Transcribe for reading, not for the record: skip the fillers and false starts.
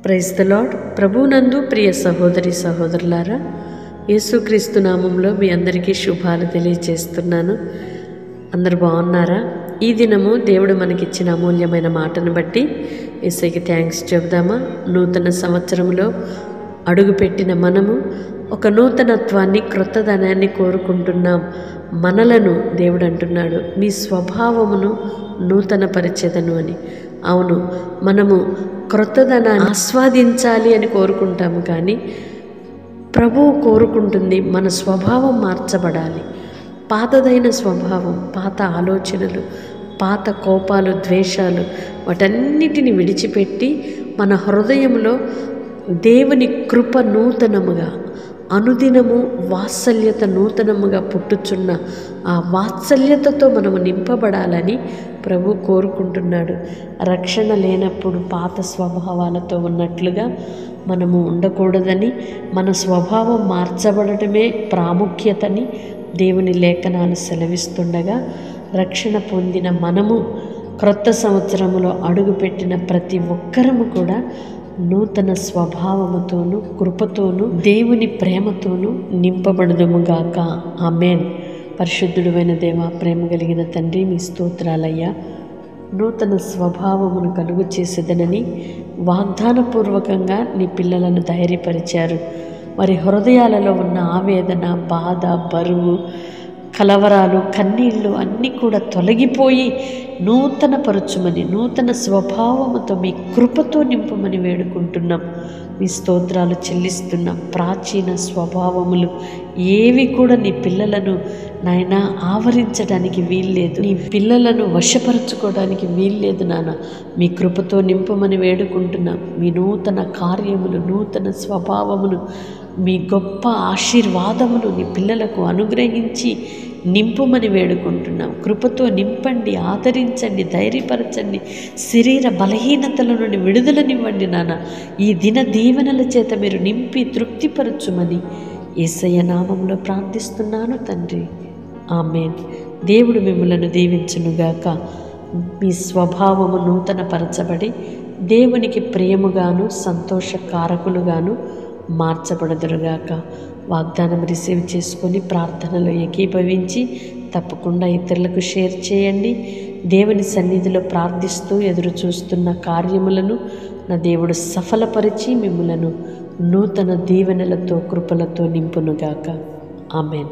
Praise the lord. ప్రభువునందు ప్రియ సహోదరి సహోదరులారా, యేసుక్రీస్తు నామంలో మీ అందరికీ శుభాలు తెలియజేస్తున్నాను. అందరు బాగున్నారా? ఈ దినము దేవుడు మనకిచ్చిన అమూల్యమైన మాటను బట్టి యేసయ్యకి థ్యాంక్స్ చెబుదామా? నూతన సంవత్సరంలో అడుగుపెట్టిన మనము ఒక నూతనత్వాన్ని, క్రొత్తదనాన్ని కోరుకుంటున్నాం. మనలను దేవుడు అంటున్నాడు, మీ స్వభావమును నూతన పరిచెదను అని. అవును, మనము క్రొత్తదనాన్ని ఆస్వాదించాలి అని కోరుకుంటాము, కానీ ప్రభువు కోరుకుంటుంది మన స్వభావం మార్చబడాలి. పాతదైన స్వభావం, పాత ఆలోచనలు, పాత కోపాలు, ద్వేషాలు, వాటన్నిటిని విడిచిపెట్టి మన హృదయంలో దేవుని కృప నూతనముగా, అనుదినము వాత్సల్యత నూతనముగా పుట్టుచున్న ఆ వాత్సల్యతతో మనము నింపబడాలని ప్రభు కోరుకుంటున్నాడు. రక్షణ లేనప్పుడు పాత స్వభావాలతో ఉన్నట్లుగా మనము ఉండకూడదని, మన స్వభావం మార్చబడటమే ప్రాముఖ్యతని దేవుని లేఖనాలు సెలవిస్తుండగా, రక్షణ పొందిన మనము క్రొత్త సంవత్సరములో అడుగుపెట్టిన ప్రతి ఒక్కరము కూడా నూతన స్వభావముతోనూ, కృపతోనూ, దేవుని ప్రేమతోనూ నింపబడదుముగాక. ఆమేన్. పరిశుద్ధుడైన దేవా, ప్రేమ కలిగిన తండ్రి, మీ స్తోత్రాలయ్యా. నూతన స్వభావమును కలుగు చేసేదనని వాగ్దానపూర్వకంగా నీ పిల్లలను ధైర్యపరిచారు. వారి హృదయాలలో ఉన్న ఆవేదన, బాధ, బరువు, కలవరాలు, కన్నీళ్ళు అన్నీ కూడా తొలగిపోయి నూతన పరచుమని, నూతన స్వభావముతో మీ కృపతో నింపమని వేడుకుంటున్నాం. మీ స్తోత్రాలు చెల్లిస్తున్నాం. ప్రాచీన స్వభావములు ఏవి కూడా నీ పిల్లలను నాయనా ఆవరించడానికి వీల్లేదు, నీ పిల్లలను వశపరచుకోవడానికి వీల్లేదు నాన్న. మీ కృపతో నింపమని వేడుకుంటున్నాం. మీ నూతన కార్యములు, నూతన స్వభావమును, మీ గొప్ప ఆశీర్వాదమును నీ పిల్లలకు అనుగ్రహించి నింపుమని వేడుకుంటున్నాం. కృపతో నింపండి, ఆదరించండి, ధైర్యపరచండి, శరీర బలహీనతల నుండి విడుదలనివ్వండి నాన్న. ఈ దిన దీవెనల చేత మీరు నింపి తృప్తిపరచుమని యేసయ్య నామంలో ప్రార్థిస్తున్నాను తండ్రి. ఆమేన్. దేవుడు మిమ్మలను దీవించునుగాక. మీ స్వభావము నూతన పరచబడి దేవునికి ప్రియముగాను, సంతోషకారకులుగాను మార్చబడదురుగాక. వాగ్దానం రిసీవ్ చేసుకొని ప్రార్థనలో ఏకీభవించి తప్పకుండా ఇతరులకు షేర్ చేయండి. దేవుని సన్నిధిలో ప్రార్థిస్తూ ఎదురు చూస్తున్న కార్యములను నా దేవుడు సఫలపరిచి మిమ్ములను నూతన దీవెనలతో, కృపలతో నింపునుగాక. ఆమేన్.